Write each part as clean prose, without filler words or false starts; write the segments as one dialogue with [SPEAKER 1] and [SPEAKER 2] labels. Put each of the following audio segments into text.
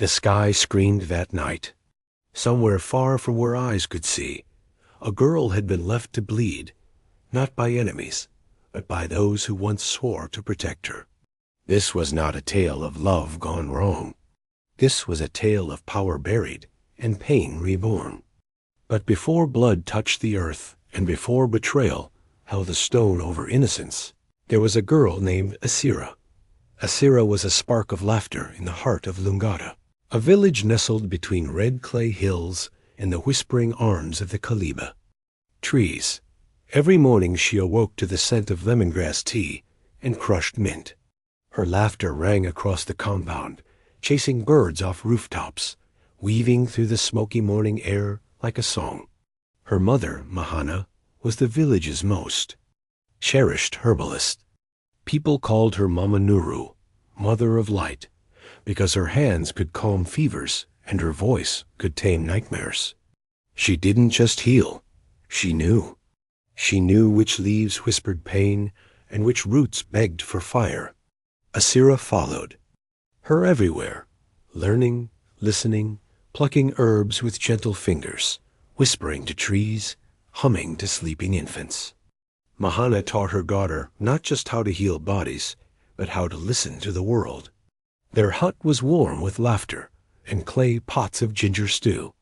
[SPEAKER 1] The sky screamed that night. Somewhere far from where eyes could see, a girl had been left to bleed, not by enemies, but by those who once swore to protect her. This was not a tale of love gone wrong. This was a tale of power buried and pain reborn. But before blood touched the earth, and before betrayal held a stone over innocence, there was a girl named Asira. Asira was a spark of laughter in the heart of Lungata, a village nestled between red clay hills and the whispering arms of the Kaliba. Trees. Every morning she awoke to the scent of lemongrass tea and crushed mint. Her laughter rang across the compound, chasing birds off rooftops, weaving through the smoky morning air like a song. Her mother, Mahana, was the village's most cherished herbalist. People called her Mama Nuru, Mother of Light, because her hands could calm fevers and her voice could tame nightmares. She didn't just heal, she knew. She knew which leaves whispered pain and which roots begged for fire. Asira followed, her everywhere, learning, listening, plucking herbs with gentle fingers, whispering to trees, humming to sleeping infants. Mahana taught her daughter not just how to heal bodies, but how to listen to the world. Their hut was warm with laughter and clay pots of ginger stew.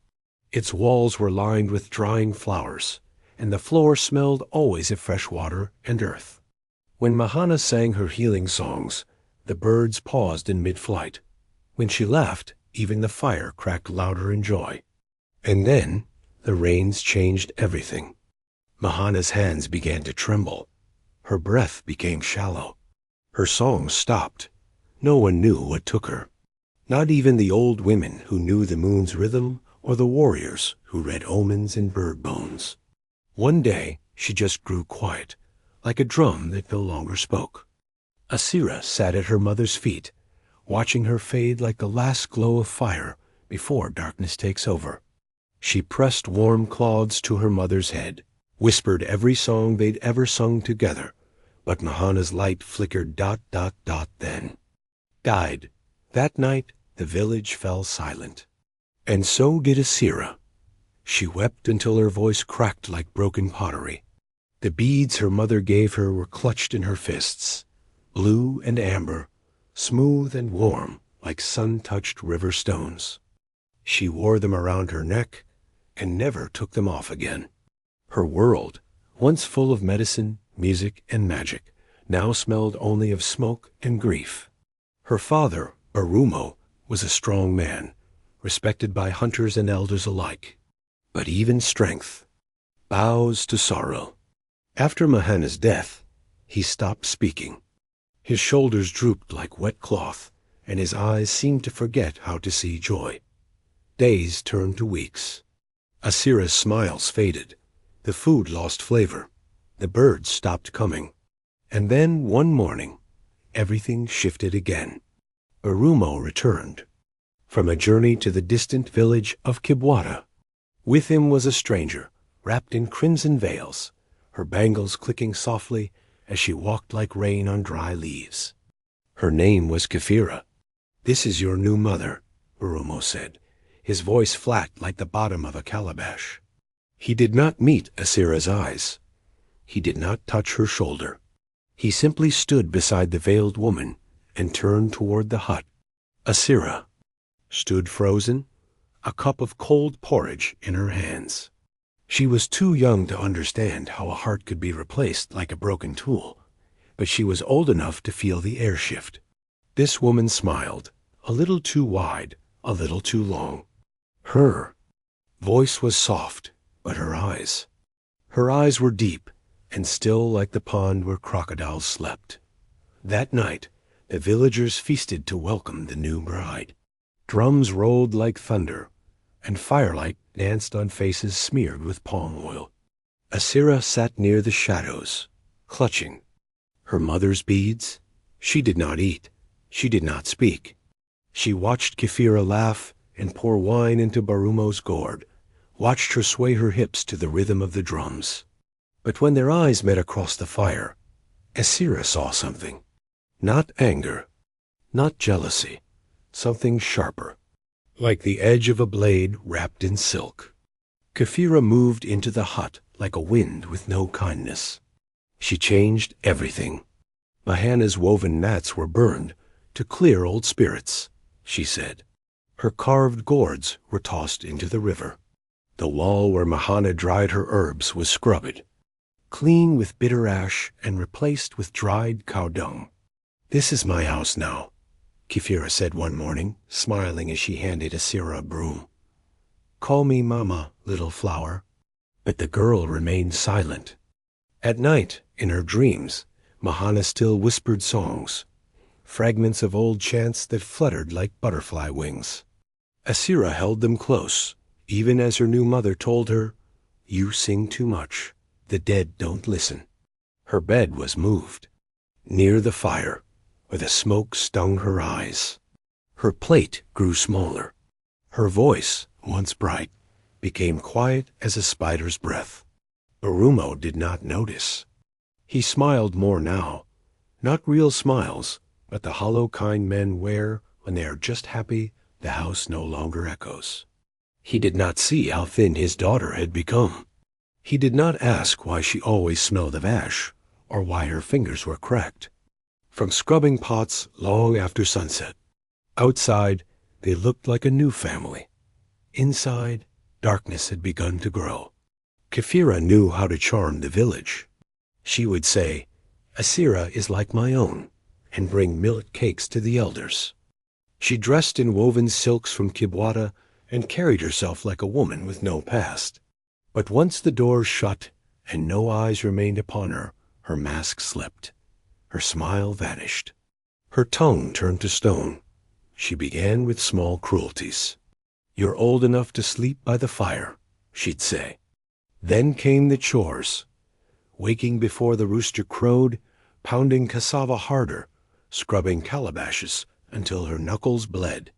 [SPEAKER 1] Its walls were lined with drying flowers, and the floor smelled always of fresh water and earth. When Mahana sang her healing songs, the birds paused in mid-flight. When she laughed, even the fire cracked louder in joy. And then the rains changed everything. Mahana's hands began to tremble. Her breath became shallow. Her songs stopped. No one knew what took her. Not even the old women who knew the moon's rhythm or the warriors who read omens in bird bones. One day she just grew quiet, like a drum that no longer spoke. Asira sat at her mother's feet, watching her fade like the last glow of fire before darkness takes over. She pressed warm cloths to her mother's head, whispered every song they'd ever sung together, but Mahana's light flickered ... then died. That night the village fell silent. And so did Asira. She wept until her voice cracked like broken pottery. The beads her mother gave her were clutched in her fists, blue and amber, smooth and warm like sun-touched river stones. She wore them around her neck and never took them off again. Her world, once full of medicine, music, and magic, now smelled only of smoke and grief. Her father, Barumo, was a strong man, respected by hunters and elders alike. But even strength bows to sorrow. After Mahana's death, he stopped speaking. His shoulders drooped like wet cloth, and his eyes seemed to forget how to see joy. Days turned to weeks. Asira's smiles faded. The food lost flavor. The birds stopped coming. And then, one morning, everything shifted again. Barumo returned from a journey to the distant village of Kibwata. With him was a stranger, wrapped in crimson veils, her bangles clicking softly as she walked like rain on dry leaves. Her name was Kefira. "This is your new mother," Barumo said, his voice flat like the bottom of a calabash. He did not meet Asira's eyes. He did not touch her shoulder. He simply stood beside the veiled woman and turned toward the hut. Asira stood frozen, a cup of cold porridge in her hands. She was too young to understand how a heart could be replaced like a broken tool, but she was old enough to feel the air shift. This woman smiled, a little too wide, a little too long. Her voice was soft, but her eyes were deep and still like the pond where crocodiles slept. That night, the villagers feasted to welcome the new bride. Drums rolled like thunder, and firelight danced on faces smeared with palm oil. Asira sat near the shadows, clutching her mother's beads. She did not eat. She did not speak. She watched Kefira laugh and pour wine into Barumo's gourd, watched her sway her hips to the rhythm of the drums. But when their eyes met across the fire, Asira saw something. Not anger, not jealousy, something sharper. like the edge of a blade wrapped in silk. Kefira moved into the hut like a wind with no kindness. She changed everything. Mahana's woven mats were burned to clear old spirits, she said. Her carved gourds were tossed into the river. The wall where Mahana dried her herbs was scrubbed, clean with bitter ash and replaced with dried cow dung. "This is my house now," Kefira said one morning, smiling as she handed Asira a broom. "Call me Mama, little flower." But the girl remained silent. At night, in her dreams, Mahana still whispered songs, fragments of old chants that fluttered like butterfly wings. Asira held them close, even as her new mother told her, "You sing too much. The dead don't listen." Her bed was moved, near the fire, where the smoke stung her eyes. Her plate grew smaller. Her voice, once bright, became quiet as a spider's breath. Barumo did not notice. He smiled more now, not real smiles, but the hollow kind men wear when they are just happy the house no longer echoes. He did not see how thin his daughter had become. He did not ask why she always smelled of ash, or why her fingers were cracked. From scrubbing pots long after sunset, outside they looked like a new family. Inside, darkness had begun to grow. Kefira knew how to charm the village. She would say, "Asira is like my own," and bring millet cakes to the elders. She dressed in woven silks from Kibwata and carried herself like a woman with no past. But once the doors shut and no eyes remained upon her, her mask slipped. Her smile vanished. Her tongue turned to stone. She began with small cruelties. "You're old enough to sleep by the fire," she'd say. Then came the chores, waking before the rooster crowed, pounding cassava harder, scrubbing calabashes until her knuckles bled.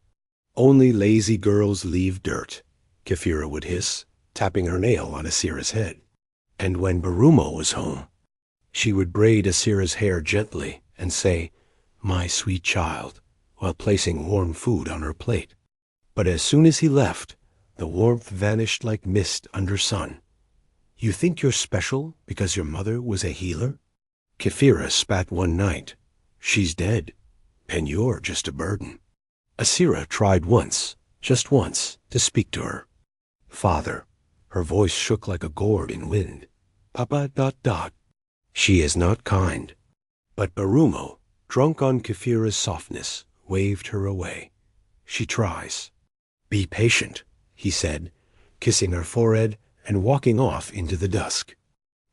[SPEAKER 1] "Only lazy girls leave dirt," Kefira would hiss, tapping her nail on Asira's head. And when Barumo was home, she would braid Asira's hair gently and say, "My sweet child," while placing warm food on her plate. But as soon as he left, the warmth vanished like mist under sun. "You think you're special because your mother was a healer?" Kefira spat one night. "She's dead, and you're just a burden." Asira tried once, just once, to speak to her. "Father," her voice shook like a gourd in wind. "Papa ... She is not kind." But Barumo, drunk on Kefira's softness, waved her away. "She tries." "Be patient," he said, kissing her forehead and walking off into the dusk.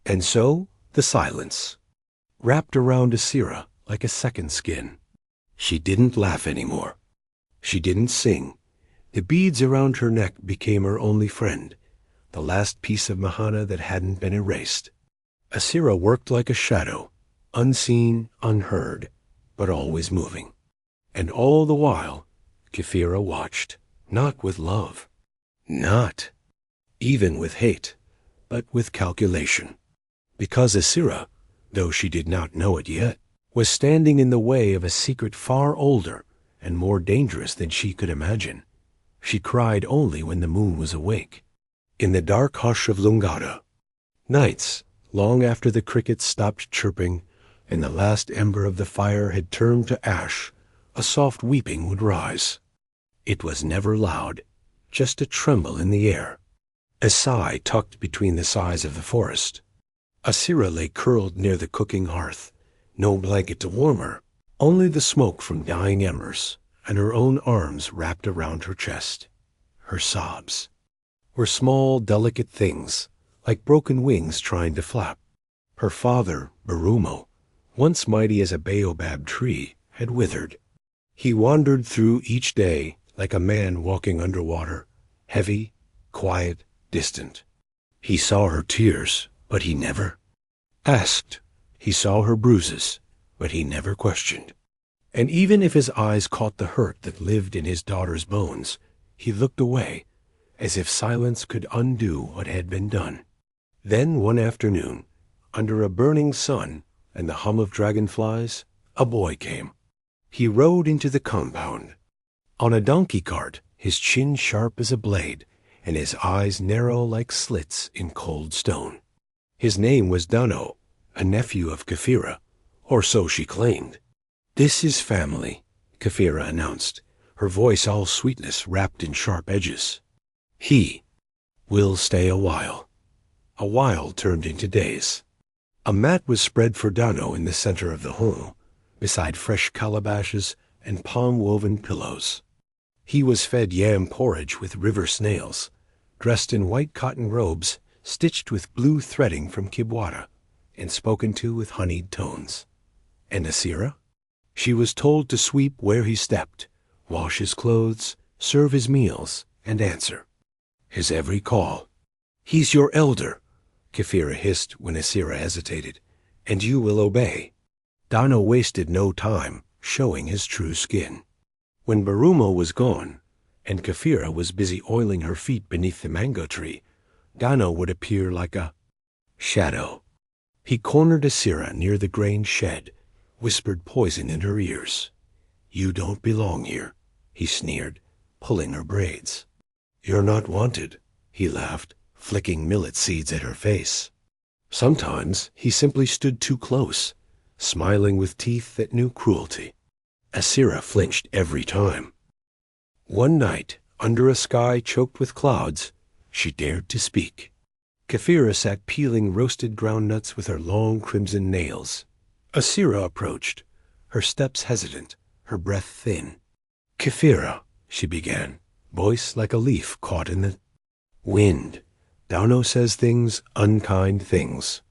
[SPEAKER 1] And so the silence wrapped around Asira like a second skin. She didn't laugh anymore. She didn't sing. The beads around her neck became her only friend, the last piece of Mahana that hadn't been erased. Asira worked like a shadow, unseen, unheard, but always moving. And all the while, Kefira watched, not with love, not even with hate, but with calculation. Because Asira, though she did not know it yet, was standing in the way of a secret far older and more dangerous than she could imagine. She cried only when the moon was awake. In the dark hush of Lungada, nights, long after the crickets stopped chirping and the last ember of the fire had turned to ash, a soft weeping would rise. It was never loud, just a tremble in the air, a sigh tucked between the sighs of the forest. Asira lay curled near the cooking hearth, no blanket to warm her, only the smoke from dying embers, and her own arms wrapped around her chest. Her sobs were small, delicate things, like broken wings trying to flap. Her father, Barumo, once mighty as a baobab tree, had withered. He wandered through each day like a man walking underwater, heavy, quiet, distant. He saw her tears, but he never asked. He saw her bruises, but he never questioned. And even if his eyes caught the hurt that lived in his daughter's bones, he looked away, as if silence could undo what had been done. Then one afternoon, under a burning sun and the hum of dragonflies, a boy came. He rode into the compound. On a donkey cart, his chin sharp as a blade, and his eyes narrow like slits in cold stone. His name was Dano, a nephew of Kefira, or so she claimed. "This is family," Kefira announced, her voice all sweetness wrapped in sharp edges. "He will stay a while." A while turned into days. A mat was spread for Dano in the center of the home, beside fresh calabashes and palm-woven pillows. He was fed yam porridge with river snails, dressed in white cotton robes stitched with blue threading from Kibwata, and spoken to with honeyed tones. And Asira? She was told to sweep where he stepped, wash his clothes, serve his meals, and answer his every call. "He's your elder," Kefira hissed when Asira hesitated, "and you will obey." Dano wasted no time showing his true skin. When Barumo was gone, and Kefira was busy oiling her feet beneath the mango tree, Dano would appear like a shadow. He cornered Asira near the grain shed, whispered poison in her ears. "You don't belong here," he sneered, pulling her braids. "You're not wanted," he laughed, flicking millet seeds at her face. Sometimes he simply stood too close, smiling with teeth that knew cruelty. Asira flinched every time. One night, under a sky choked with clouds, she dared to speak. Kefira sat peeling roasted groundnuts with her long crimson nails. Asira approached, her steps hesitant, her breath thin. "Kefira," she began, voice like a leaf caught in the wind. "Dano says things, unkind things."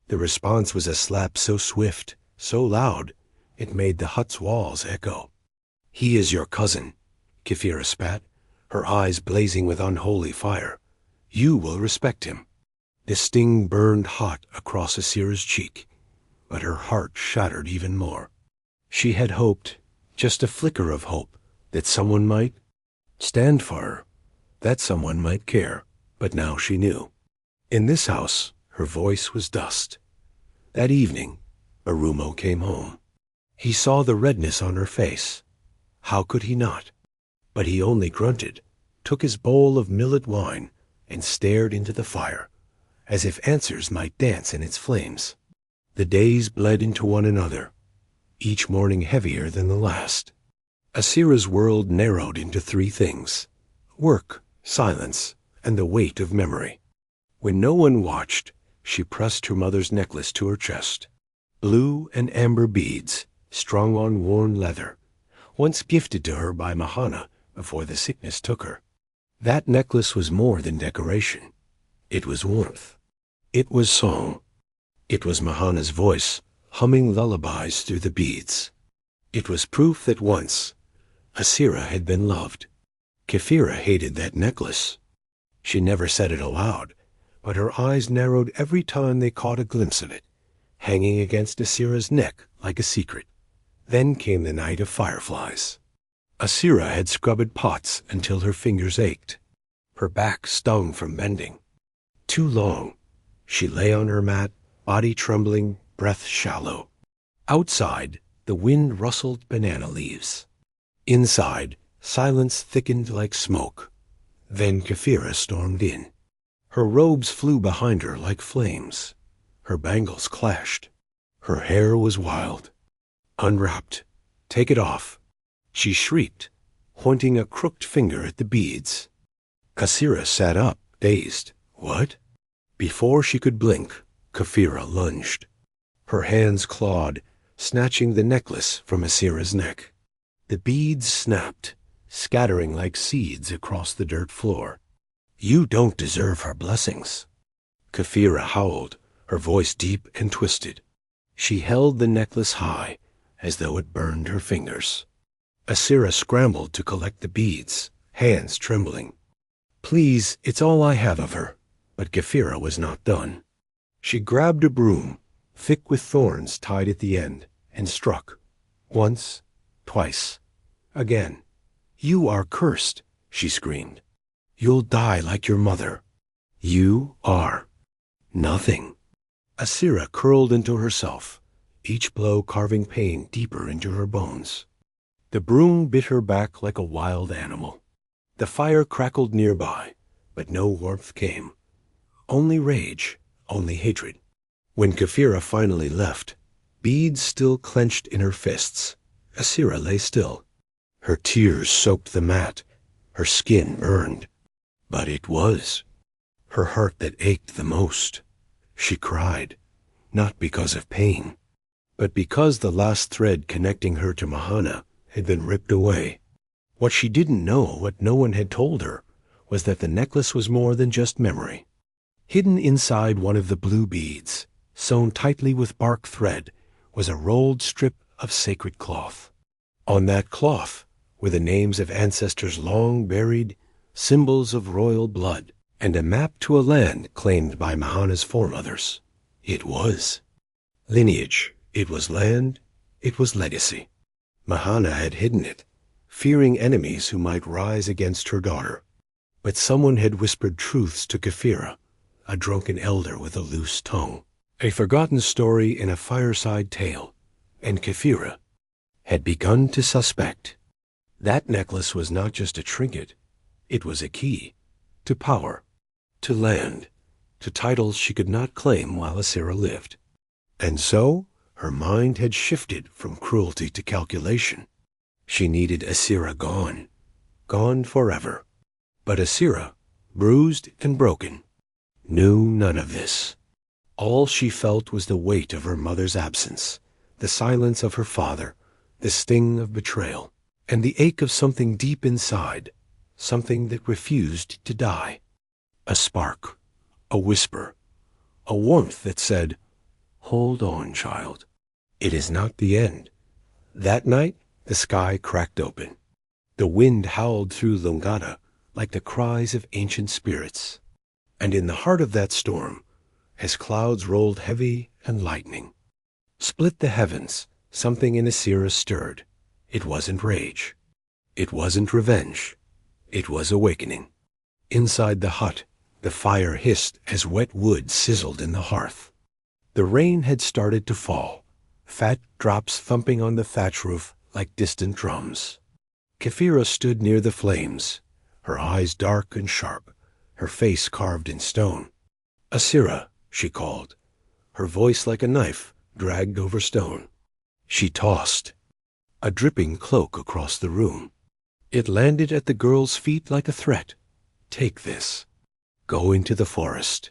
[SPEAKER 1] The response was a slap so swift, so loud, it made the hut's walls echo. "He is your cousin," Kefira spat, her eyes blazing with unholy fire. "You will respect him." The sting burned hot across Asira's cheek, but her heart shattered even more. She had hoped, just a flicker of hope, that someone might stand for her, that someone might care, but now she knew. In this house, her voice was dust. That evening, Barumo came home. He saw the redness on her face. How could he not? But he only grunted, took his bowl of millet wine, and stared into the fire, as if answers might dance in its flames. The days bled into one another, each morning heavier than the last. Asira's world narrowed into three things: work, silence, and the weight of memory. When no one watched, she pressed her mother's necklace to her chest. Blue and amber beads, strung on worn leather, once gifted to her by Mahana before the sickness took her. That necklace was more than decoration. It was warmth. It was song. It was Mahana's voice, humming lullabies through the beads. It was proof that once Asira had been loved. Kefira hated that necklace. She never said it aloud, but her eyes narrowed every time they caught a glimpse of it, hanging against Asira's neck like a secret. Then came the night of fireflies. Asira had scrubbed pots until her fingers ached. Her back stung from bending. Too long. She lay on her mat, body trembling, breath shallow. Outside, the wind rustled banana leaves. Inside, silence thickened like smoke. Then Kefira stormed in. Her robes flew behind her like flames. Her bangles clashed. Her hair was wild. "Unwrapped. Take it off." She shrieked, pointing a crooked finger at the beads. Asira sat up, dazed. What? Before she could blink, Kefira lunged. Her hands clawed, snatching the necklace from Asira's neck. The beads snapped, scattering like seeds across the dirt floor. "You don't deserve her blessings." Kefira howled, her voice deep and twisted. She held the necklace high, as though it burned her fingers. Asira scrambled to collect the beads, hands trembling. "Please, it's all I have of her." But Kefira was not done. She grabbed a broom, thick with thorns tied at the end, and struck. Once, twice, again. "You are cursed," she screamed. "You'll die like your mother. You are nothing." Asira curled into herself, each blow carving pain deeper into her bones. The broom bit her back like a wild animal. The fire crackled nearby, but no warmth came. Only rage, only hatred. When Kefira finally left, beads still clenched in her fists, Asira lay still. Her tears soaked the mat, her skin burned. But it was her heart that ached the most. She cried, not because of pain, but because the last thread connecting her to Mahana had been ripped away. What she didn't know, what no one had told her, was that the necklace was more than just memory. Hidden inside one of the blue beads, sewn tightly with bark thread, was a rolled strip of sacred cloth. On that cloth were the names of ancestors long buried, symbols of royal blood, and a map to a land claimed by Mahana's foremothers. It was lineage, it was land, it was legacy. Mahana had hidden it, fearing enemies who might rise against her daughter. But someone had whispered truths to Kefira, a drunken elder with a loose tongue, a forgotten story in a fireside tale, and Kefira had begun to suspect. That necklace was not just a trinket, it was a key to power, to land, to titles she could not claim while Asira lived. And so her mind had shifted from cruelty to calculation. She needed Asira gone, gone forever. But Asira, bruised and broken, knew none of this. All she felt was the weight of her mother's absence, the silence of her father, the sting of betrayal, and the ache of something deep inside, something that refused to die. A spark, a whisper, a warmth that said, "Hold on, child. It is not the end." That night, the sky cracked open. The wind howled through Lungata like the cries of ancient spirits. And in the heart of that storm, as clouds rolled heavy and lightning, split the heavens, something in Asira stirred. It wasn't rage. It wasn't revenge. It was awakening. Inside the hut, the fire hissed as wet wood sizzled in the hearth. The rain had started to fall, fat drops thumping on the thatch roof like distant drums. Kefira stood near the flames, her eyes dark and sharp, her face carved in stone. "Asira," she called, her voice like a knife dragged over stone. She tossed a dripping cloak across the room. It landed at the girl's feet like a threat. "Take this. Go into the forest.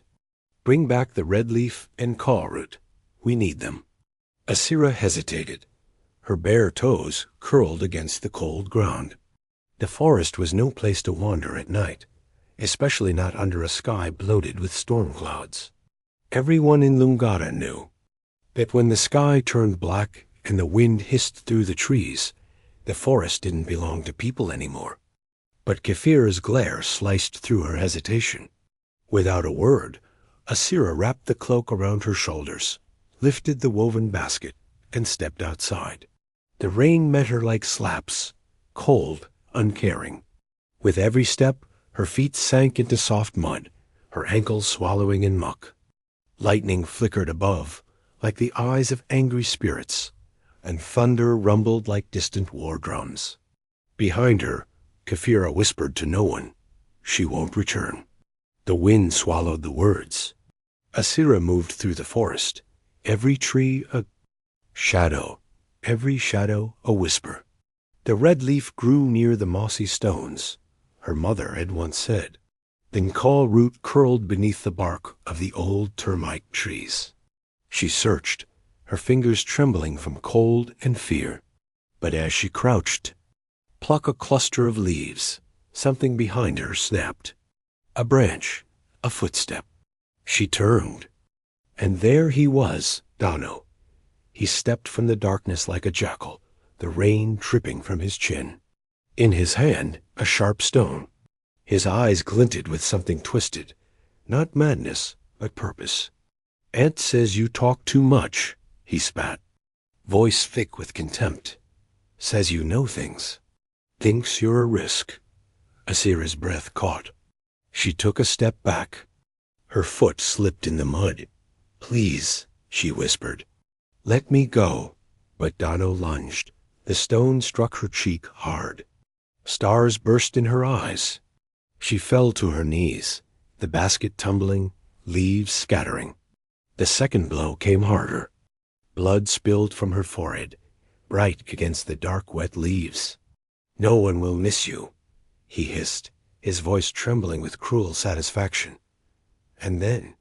[SPEAKER 1] Bring back the red leaf and caw root. We need them." Asira hesitated. Her bare toes curled against the cold ground. The forest was no place to wander at night, especially not under a sky bloated with storm clouds. Everyone in Lungata knew that when the sky turned black and the wind hissed through the trees, the forest didn't belong to people anymore. But Kefira's glare sliced through her hesitation. Without a word, Asira wrapped the cloak around her shoulders, lifted the woven basket, and stepped outside. The rain met her like slaps, cold, uncaring. With every step, her feet sank into soft mud, her ankles swallowing in muck. Lightning flickered above, like the eyes of angry spirits, and thunder rumbled like distant war drums. Behind her, Kefira whispered to no one, "She won't return." The wind swallowed the words. Asira moved through the forest, every tree a shadow, every shadow a whisper. The red leaf grew near the mossy stones, her mother had once said. Then caw root curled beneath the bark of the old termite trees. She searched, her fingers trembling from cold and fear. But as she crouched, pluck a cluster of leaves, something behind her snapped. A branch, a footstep. She turned, and there he was, Dano. He stepped from the darkness like a jackal, the rain dripping from his chin. In his hand, a sharp stone. His eyes glinted with something twisted, not madness, but purpose. "Aunt says you talk too much," he spat, voice thick with contempt. "Says you know things. Thinks you're a risk." Asira's breath caught. She took a step back. Her foot slipped in the mud. "Please," she whispered. "Let me go." But Dano lunged. The stone struck her cheek hard. Stars burst in her eyes. She fell to her knees, the basket tumbling, leaves scattering. The second blow came harder. Blood spilled from her forehead, bright against the dark, wet leaves. "No one will miss you," he hissed, his voice trembling with cruel satisfaction. And then,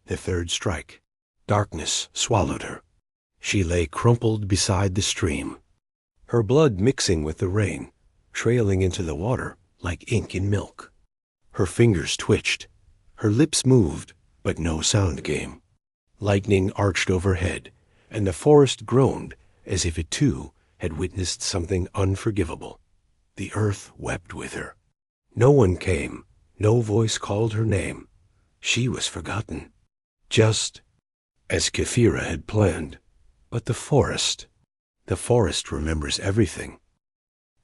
[SPEAKER 1] the third strike. Darkness swallowed her. She lay crumpled beside the stream, her blood mixing with the rain, trailing into the water like ink in milk. Her fingers twitched, her lips moved, but no sound came. Lightning arched overhead, and the forest groaned as if it too had witnessed something unforgivable. The earth wept with her. No one came, no voice called her name. She was forgotten, just as Kefira had planned. But the forest remembers everything.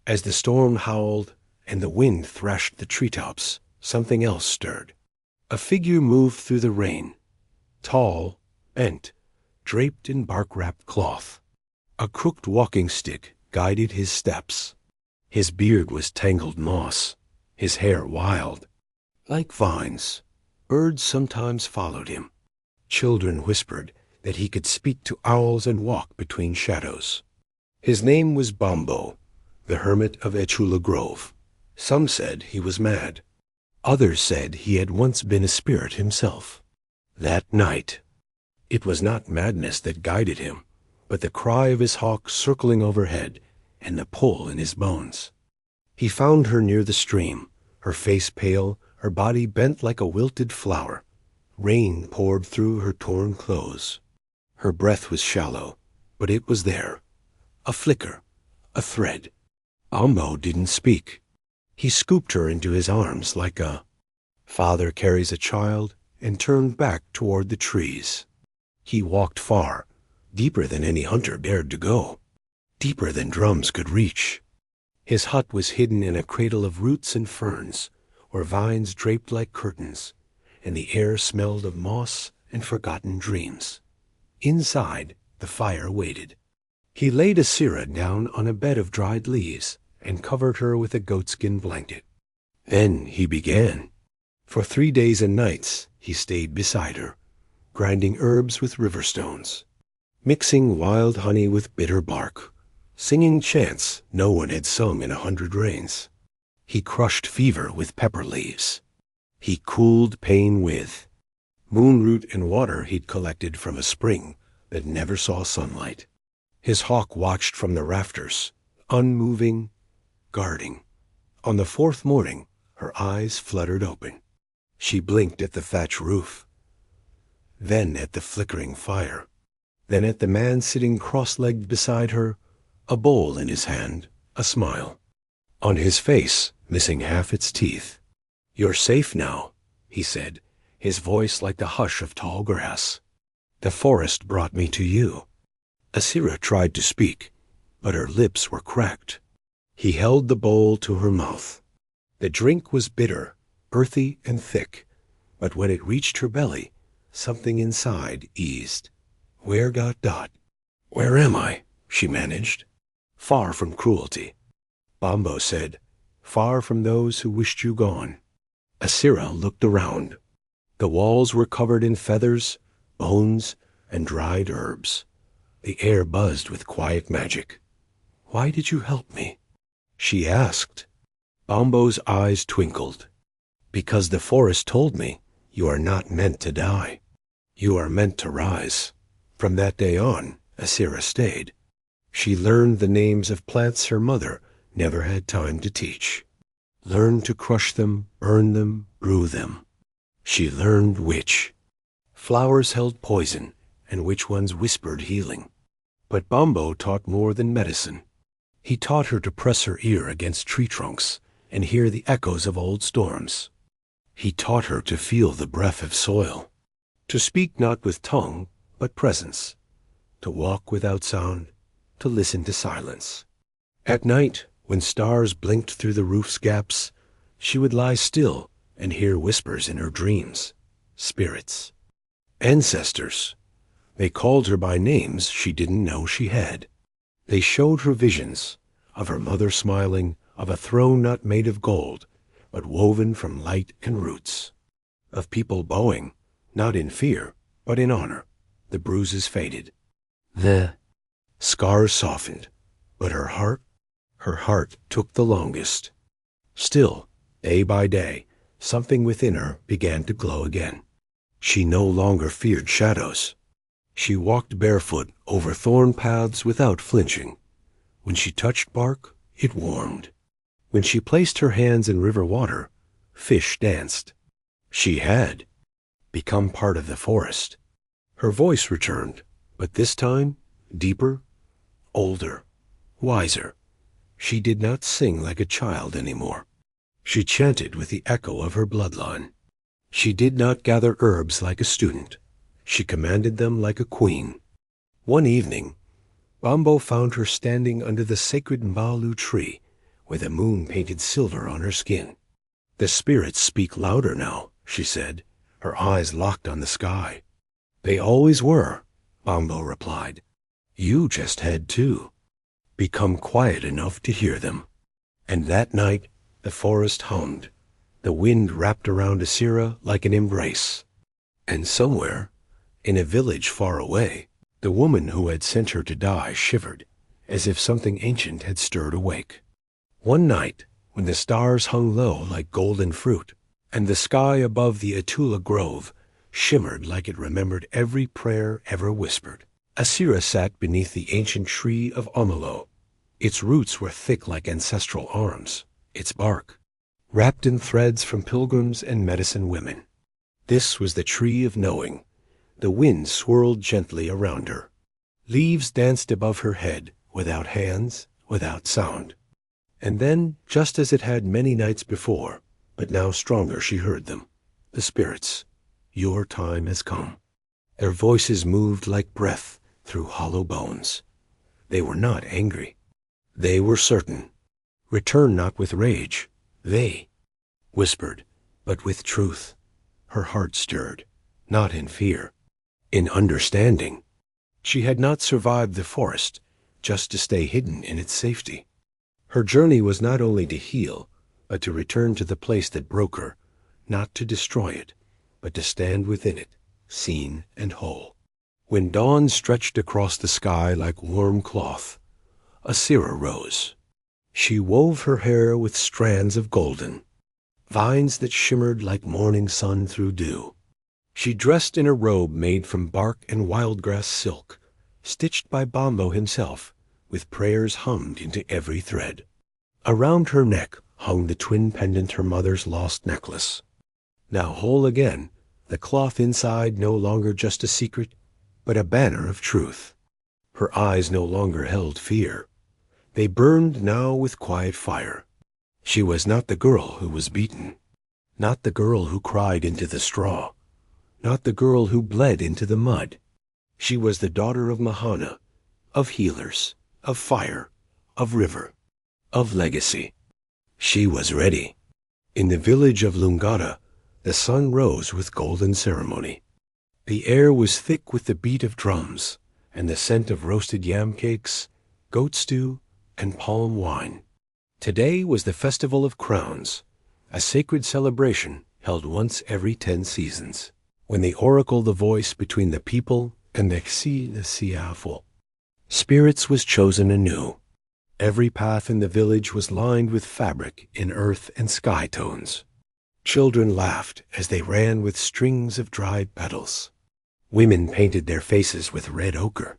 [SPEAKER 1] As the storm howled and the wind thrashed the treetops, something else stirred. A figure moved through the rain, tall, bent, draped in bark-wrapped cloth. A crooked walking stick guided his steps. His beard was tangled moss, his hair wild, like vines. Birds sometimes followed him. Children whispered that he could speak to owls and walk between shadows. His name was Bombo, the hermit of Echula Grove. Some said he was mad. Others said he had once been a spirit himself. That night, it was not madness that guided him, but the cry of his hawk circling overhead and the pull in his bones. He found her near the stream, her face pale, her body bent like a wilted flower. Rain poured through her torn clothes. Her breath was shallow, but it was there. A flicker, a thread. Bombo didn't speak. He scooped her into his arms like a father carries a child and turned back toward the trees. He walked far, deeper than any hunter dared to go, deeper than drums could reach. His hut was hidden in a cradle of roots and ferns, where vines draped like curtains, and the air smelled of moss and forgotten dreams. Inside, the fire waited. He laid Asira down on a bed of dried leaves and covered her with a goatskin blanket. Then he began. For 3 days and nights he stayed beside her, grinding herbs with river stones, mixing wild honey with bitter bark, singing chants no one had sung in 100 rains. He crushed fever with pepper leaves. He cooled pain with moonroot and water he'd collected from a spring that never saw sunlight. His hawk watched from the rafters, unmoving, guarding. On the 4th morning, her eyes fluttered open. She blinked at the thatch roof, then at the flickering fire, then at the man sitting cross-legged beside her, a bowl in his hand, a smile. On his face, missing half its teeth. "You're safe now," he said, his voice like the hush of tall grass. "The forest brought me to you." Asira tried to speak, but her lips were cracked. He held the bowl to her mouth. The drink was bitter, earthy and thick, but when it reached her belly, something inside eased. "Where got Dot?" "Where am I?" she managed. "Far from cruelty." Bombo said, "Far from those who wished you gone." Asira looked around. The walls were covered in feathers, bones, and dried herbs. The air buzzed with quiet magic. "Why did you help me?" she asked. Bombo's eyes twinkled. "Because the forest told me you are not meant to die. You are meant to rise." From that day on, Asira stayed. She learned the names of plants her mother never had time to teach. Learned to crush them, burn them, brew them. She learned which flowers held poison and which ones whispered healing. But Bombo taught more than medicine. He taught her to press her ear against tree trunks and hear the echoes of old storms. He taught her to feel the breath of soil, to speak not with tongue, but presence, to walk without sound, to listen to silence. At night, when stars blinked through the roof's gaps, she would lie still and hear whispers in her dreams. Spirits. Ancestors. They called her by names she didn't know she had. They showed her visions of her mother smiling, of a throne not made of gold, but woven from light and roots, of people bowing, not in fear, but in honor. The bruises faded. The scars softened, but her heart took the longest. Still, day by day, something within her began to glow again. She no longer feared shadows. She walked barefoot over thorn paths without flinching. When she touched bark, it warmed. When she placed her hands in river water, fish danced. She had become part of the forest. Her voice returned, but this time deeper, older, wiser. She did not sing like a child anymore. She chanted with the echo of her bloodline. She did not gather herbs like a student. She commanded them like a queen. One evening, Bambo found her standing under the sacred Mbalu tree, with the moon painted silver on her skin. "The spirits speak louder now," she said, her eyes locked on the sky. "They always were," Bambo replied. "You just had to become quiet enough to hear them." And that night, the forest hummed. The wind wrapped around Asira like an embrace. And somewhere, in a village far away, the woman who had sent her to die shivered, as if something ancient had stirred awake. One night, when the stars hung low like golden fruit, and the sky above the Atula Grove shimmered like it remembered every prayer ever whispered, Asira sat beneath the ancient tree of Omalo. Its roots were thick like ancestral arms, its bark wrapped in threads from pilgrims and medicine women. This was the tree of knowing. The wind swirled gently around her. Leaves danced above her head, without hands, without sound. And then, just as it had many nights before, but now stronger, she heard them. The spirits. Your time has come. Their voices moved like breath through hollow bones. They were not angry. They were certain. Return not with rage. They whispered, but with truth. Her heart stirred, not in fear, in understanding. She had not survived the forest just to stay hidden in its safety. Her journey was not only to heal, but to return to the place that broke her, not to destroy it, but to stand within it, seen and whole. When dawn stretched across the sky like warm cloth, Asira rose. She wove her hair with strands of golden, vines that shimmered like morning sun through dew. She dressed in a robe made from bark and wildgrass silk, stitched by Bambo himself, with prayers hummed into every thread. Around her neck hung the twin pendant her mother's lost necklace. Now whole again, the cloth inside no longer just a secret, but a banner of truth. Her eyes no longer held fear. They burned now with quiet fire. She was not the girl who was beaten, not the girl who cried into the straw, not the girl who bled into the mud. She was the daughter of Mahana, of healers, of fire, of river, of legacy. She was ready. In the village of Lungata, the sun rose with golden ceremony. The air was thick with the beat of drums and the scent of roasted yam cakes, goat stew, and palm wine. Today was the Festival of Crowns, a sacred celebration held once every 10 seasons, when the oracle, the voice between the people and the Siafo, spirits, was chosen anew. Every path in the village was lined with fabric in earth and sky tones. Children laughed as they ran with strings of dried petals. Women painted their faces with red ochre.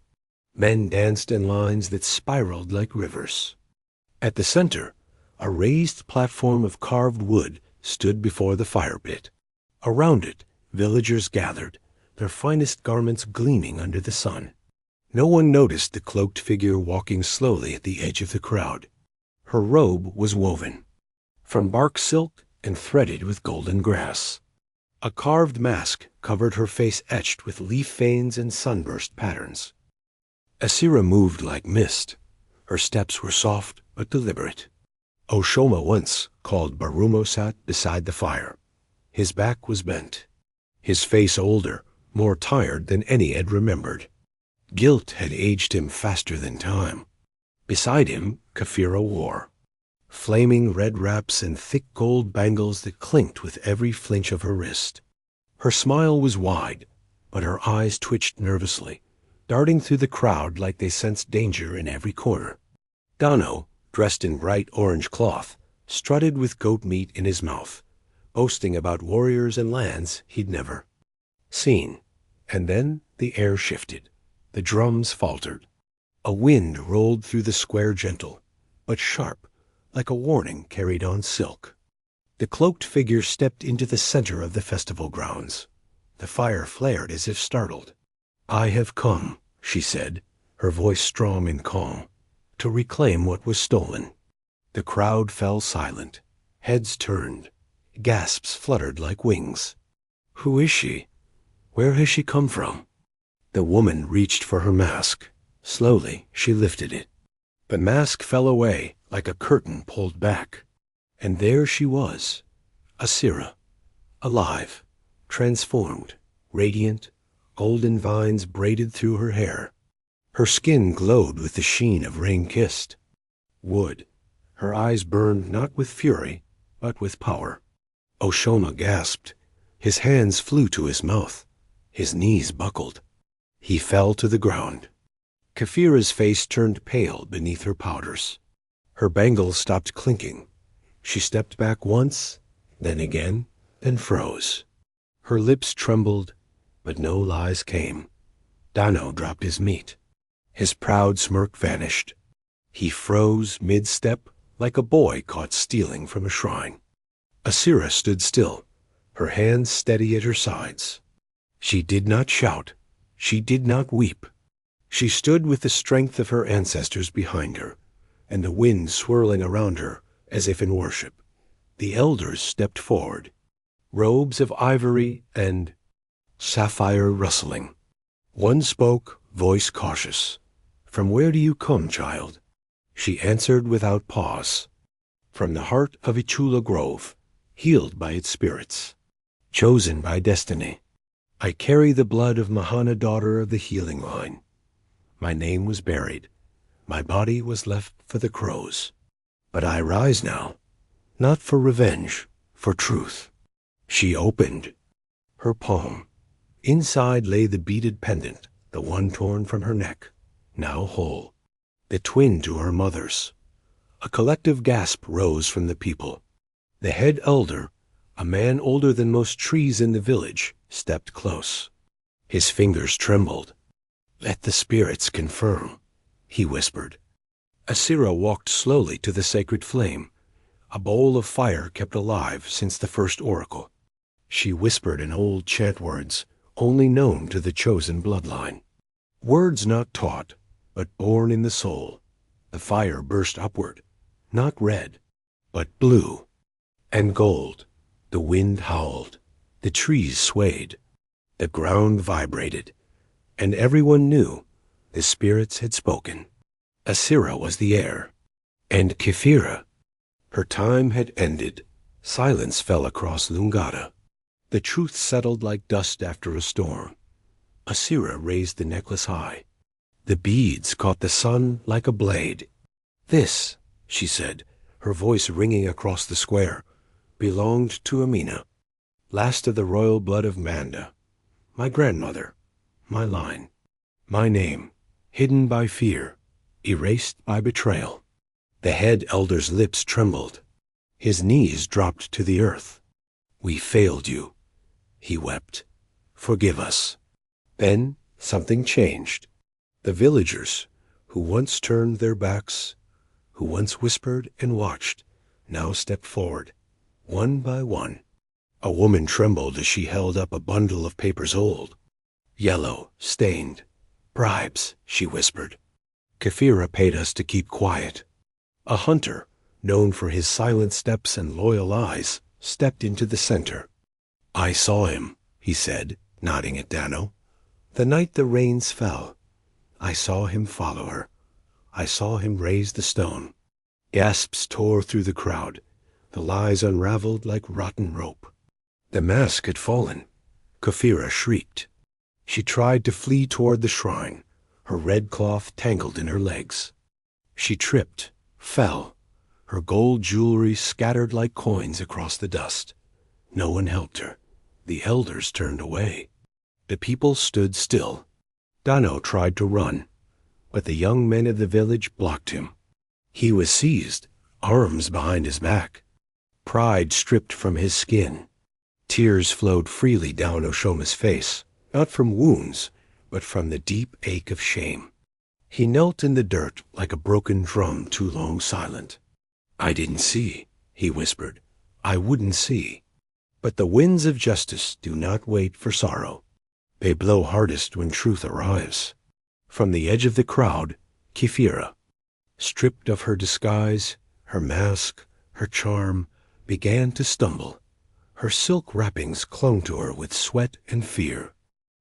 [SPEAKER 1] Men danced in lines that spiraled like rivers. At the center, a raised platform of carved wood stood before the fire pit. Around it, villagers gathered, their finest garments gleaming under the sun. No one noticed the cloaked figure walking slowly at the edge of the crowd. Her robe was woven from bark silk and threaded with golden grass. A carved mask covered her face etched with leaf veins and sunburst patterns. Asira moved like mist. Her steps were soft but deliberate. Oshoma once called Barumo sat beside the fire. His back was bent, his face older, more tired than any had remembered. Guilt had aged him faster than time. Beside him, Kafira wore flaming red wraps and thick gold bangles that clinked with every flinch of her wrist. Her smile was wide, but her eyes twitched nervously, darting through the crowd like they sensed danger in every corner. Dano, dressed in bright orange cloth, strutted with goat meat in his mouth, boasting about warriors and lands he'd never seen. And then the air shifted. The drums faltered. A wind rolled through the square, gentle, but sharp, like a warning carried on silk. The cloaked figure stepped into the center of the festival grounds. The fire flared as if startled. "I have come," she said, her voice strong and calm, "to reclaim what was stolen." The crowd fell silent. Heads turned. Gasps fluttered like wings. "Who is she? Where has she come from?" The woman reached for her mask. Slowly, she lifted it. The mask fell away like a curtain pulled back. And there she was, Asira, alive, transformed, radiant, golden vines braided through her hair. Her skin glowed with the sheen of rain-kissed wood. Her eyes burned not with fury, but with power. Oshoma gasped. His hands flew to his mouth. His knees buckled. He fell to the ground. Kefira's face turned pale beneath her powders. Her bangles stopped clinking. She stepped back once, then again, and froze. Her lips trembled, but no lies came. Dano dropped his meat. His proud smirk vanished. He froze mid-step like a boy caught stealing from a shrine. Asira stood still, her hands steady at her sides. She did not shout. She did not weep. She stood with the strength of her ancestors behind her, and the wind swirling around her as if in worship. The elders stepped forward, robes of ivory and sapphire rustling. One spoke, voice cautious. "From where do you come, child?" She answered without pause. "From the heart of Ichula Grove, healed by its spirits, chosen by destiny. I carry the blood of Mahana, daughter of the healing line. My name was buried. My body was left for the crows. But I rise now, not for revenge, for truth." She opened her palm. Inside lay the beaded pendant, the one torn from her neck, now whole, the twin to her mother's. A collective gasp rose from the people. The head elder, a man older than most trees in the village, stepped close. His fingers trembled. "Let the spirits confirm," he whispered. Asira walked slowly to the sacred flame, a bowl of fire kept alive since the first oracle. She whispered in old chant words, only known to the chosen bloodline. Words not taught, but born in the soul. The fire burst upward, not red, but blue and gold. The wind howled. The trees swayed. The ground vibrated. And everyone knew the spirits had spoken. Asira was the heir. And Kefira, her time had ended. Silence fell across Lungada. The truth settled like dust after a storm. Asira raised the necklace high. The beads caught the sun like a blade. "This," she said, her voice ringing across the square, "belonged to Amina, last of the royal blood of Manda. My grandmother, my line, my name, hidden by fear, erased by betrayal." The head elder's lips trembled. His knees dropped to the earth. "We failed you," he wept. "Forgive us." Then something changed. The villagers, who once turned their backs, who once whispered and watched, now stepped forward, one by one. A woman trembled as she held up a bundle of papers old, yellow, stained. "Bribes," she whispered. "Kefira paid us to keep quiet." A hunter, known for his silent steps and loyal eyes, stepped into the center. "I saw him," he said, nodding at Dano. "The night the rains fell. I saw him follow her. I saw him raise the stone." Gasps tore through the crowd. The lies unraveled like rotten rope. The mask had fallen. Kefira shrieked. She tried to flee toward the shrine, her red cloth tangled in her legs. She tripped, fell. her gold jewelry scattered like coins across the dust. No one helped her. The elders turned away. The people stood still. Dano tried to run, but the young men of the village blocked him. He was seized, arms behind his back, pride stripped from his skin. Tears flowed freely down Oshoma's face, not from wounds, but from the deep ache of shame. He knelt in the dirt like a broken drum too long silent. "I didn't see," he whispered. "I wouldn't see." But the winds of justice do not wait for sorrow. They blow hardest when truth arrives. From the edge of the crowd, Kefira, stripped of her disguise, her mask, her charm, began to stumble. Her silk wrappings clung to her with sweat and fear.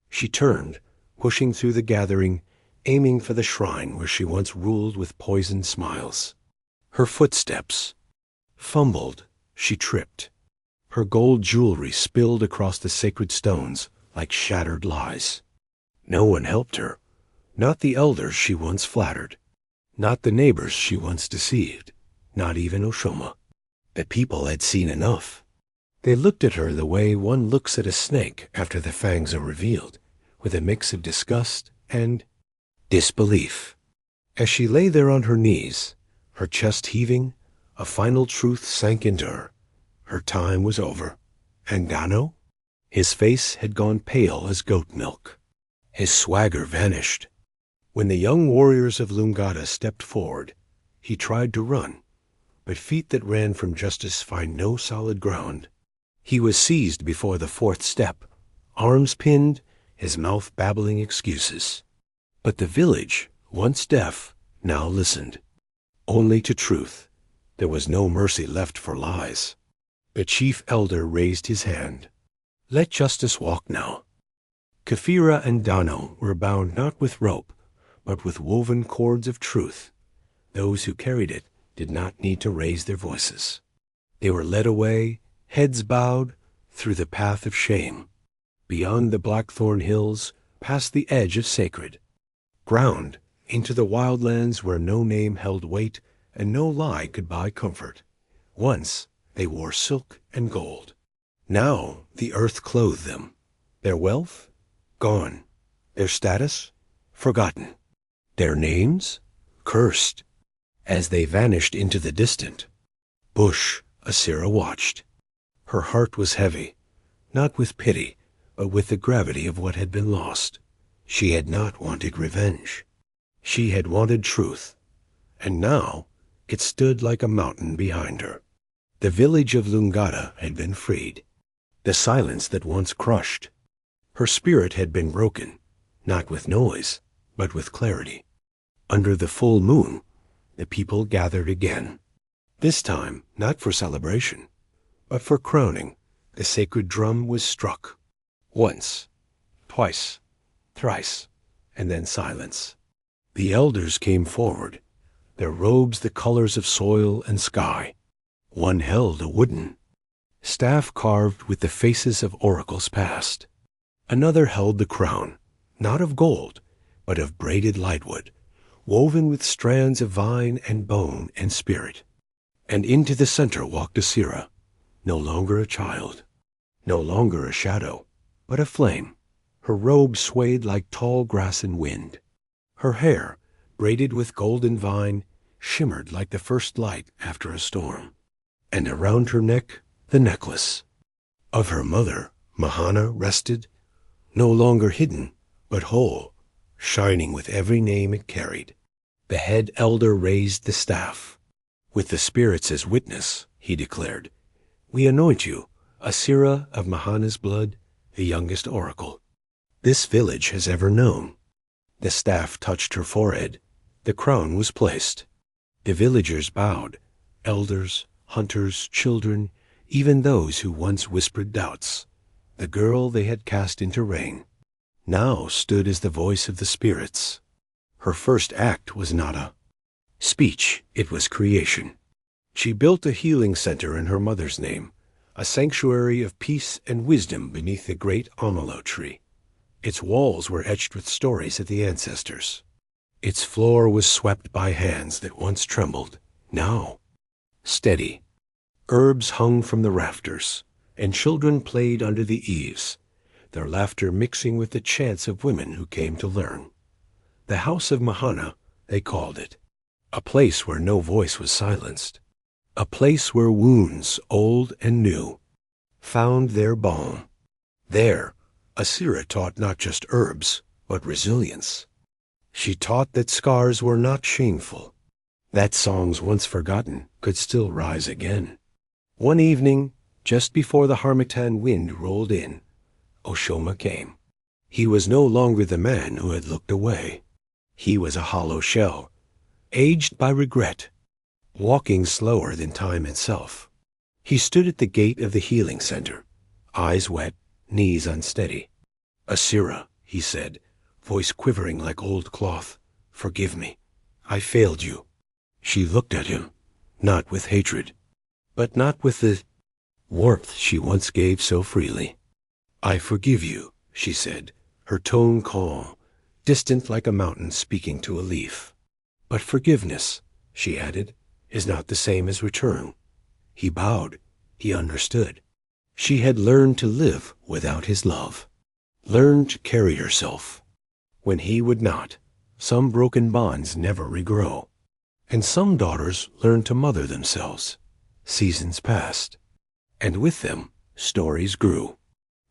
[SPEAKER 1] She turned, pushing through the gathering, aiming for the shrine where she once ruled with poisoned smiles. Her footsteps fumbled, she tripped. Her gold jewelry spilled across the sacred stones like shattered lies. No one helped her, not the elders she once flattered, not the neighbors she once deceived, not even Oshoma. The people had seen enough. They looked at her the way one looks at a snake after the fangs are revealed, with a mix of disgust and disbelief. As she lay there on her knees, her chest heaving, a final truth sank into her. Her time was over. And Dano? His face had gone pale as goat milk. His swagger vanished. When the young warriors of Lungada stepped forward, he tried to run, but feet that ran from justice find no solid ground. He was seized before the fourth step, arms pinned, his mouth babbling excuses. But the village, once deaf, now listened. Only to truth. There was no mercy left for lies. The chief elder raised his hand. "Let justice walk now." Kefira and Dano were bound not with rope, but with woven cords of truth. Those who carried it did not need to raise their voices. They were led away, heads bowed, through the path of shame, beyond the Blackthorn Hills, past the edge of sacred ground, into the wildlands where no name held weight and no lie could buy comfort. Once they wore silk and gold. Now the earth clothed them. Their wealth? Gone. Their status? Forgotten. Their names? Cursed. As they vanished into the distant bush, Asira watched. Her heart was heavy, not with pity, but with the gravity of what had been lost. She had not wanted revenge. She had wanted truth. And now it stood like a mountain behind her. The village of Lungada had been freed. The silence that once crushed. Her spirit had been broken, not with noise, but with clarity. Under the full moon, the people gathered again. This time, not for celebration, but for crowning. The sacred drum was struck. Once, twice, thrice, and then silence. The elders came forward, their robes the colors of soil and sky. One held a wooden staff carved with the faces of oracles past. Another held the crown, not of gold, but of braided lightwood, woven with strands of vine and bone and spirit. And into the center walked Asira, no longer a child, no longer a shadow, but a flame. Her robe swayed like tall grass in wind. Her hair, braided with golden vine, shimmered like the first light after a storm. And around her neck, the necklace of her mother, Mahana, rested, no longer hidden, but whole, shining with every name it carried. The head elder raised the staff. "With the spirits as witness," he declared, "we anoint you, Asira of Mahana's blood, the youngest oracle this village has ever known." The staff touched her forehead. The crown was placed. The villagers bowed, elders, hunters, children, even those who once whispered doubts. The girl they had cast into rain now stood as the voice of the spirits. Her first act was not a speech, it was creation. She built a healing center in her mother's name, a sanctuary of peace and wisdom beneath the great amalo tree. Its walls were etched with stories of the ancestors. Its floor was swept by hands that once trembled, now steady. Herbs hung from the rafters, and children played under the eaves, their laughter mixing with the chants of women who came to learn. The House of Mahana, they called it, a place where no voice was silenced, a place where wounds, old and new, found their balm. There, Asira taught not just herbs, but resilience. She taught that scars were not shameful, that songs once forgotten could still rise again. One evening, just before the harmattan wind rolled in, Oshoma came. He was no longer the man who had looked away. He was a hollow shell, aged by regret, walking slower than time itself. He stood at the gate of the healing center, eyes wet, knees unsteady. "Asira," he said, voice quivering like old cloth, "forgive me. I failed you." She looked at him, not with hatred, but not with the warmth she once gave so freely. "I forgive you," she said, her tone calm, distant like a mountain speaking to a leaf. "But forgiveness," she added, "is not the same as return." He bowed. He understood. She had learned to live without his love, learned to carry herself when he would not. Some broken bonds never regrow, and some daughters learn to mother themselves. Seasons passed, and with them stories grew.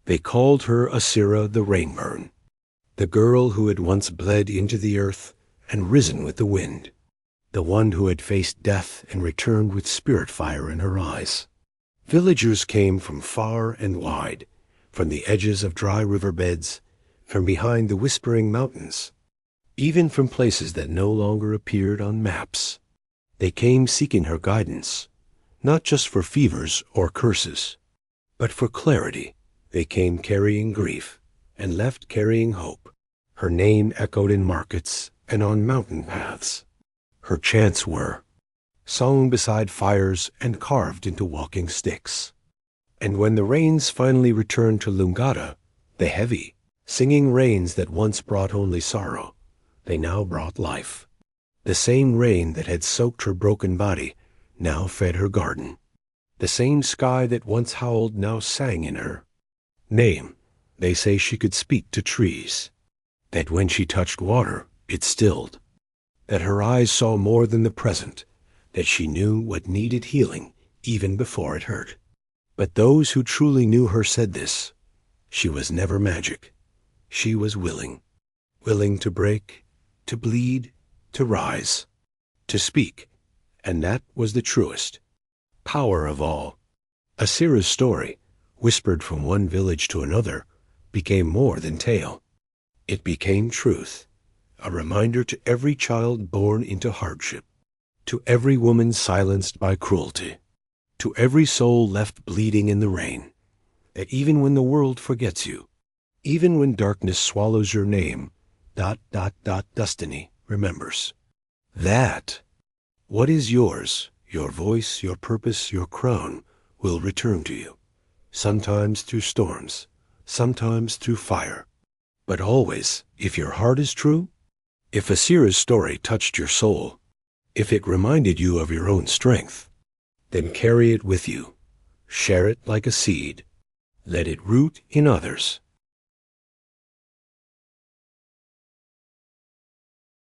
[SPEAKER 1] They called her Asira the Rainburn, the girl who had once bled into the earth and risen with the wind, the one who had faced death and returned with spirit fire in her eyes. Villagers came from far and wide, from the edges of dry riverbeds, from behind the whispering mountains, even from places that no longer appeared on maps. They came seeking her guidance, not just for fevers or curses, but for clarity. They came carrying grief and left carrying hope. Her name echoed in markets and on mountain paths. Her chants were sung beside fires and carved into walking sticks. And when the rains finally returned to Lungata, the heavy, singing rains that once brought only sorrow, they now brought life. The same rain that had soaked her broken body now fed her garden. The same sky that once howled now sang in her. Name, they say she could speak to trees, that when she touched water, it stilled, that her eyes saw more than the present, that she knew what needed healing even before it hurt. But those who truly knew her said this: she was never magic. She was willing to break, to bleed, to rise, to speak, and that was the truest power of all. Asira's story, whispered from one village to another, became more than tale. It became truth, a reminder to every child born into hardship, to every woman silenced by cruelty, to every soul left bleeding in the rain, that even when the world forgets you, even when darkness swallows your name, destiny remembers. That what is yours, your voice, your purpose, your crown, will return to you, sometimes through storms, sometimes through fire, but always, if your heart is true, if Asira's story touched your soul, if it reminded you of your own strength, then carry it with you, share it like a seed, let it root in others,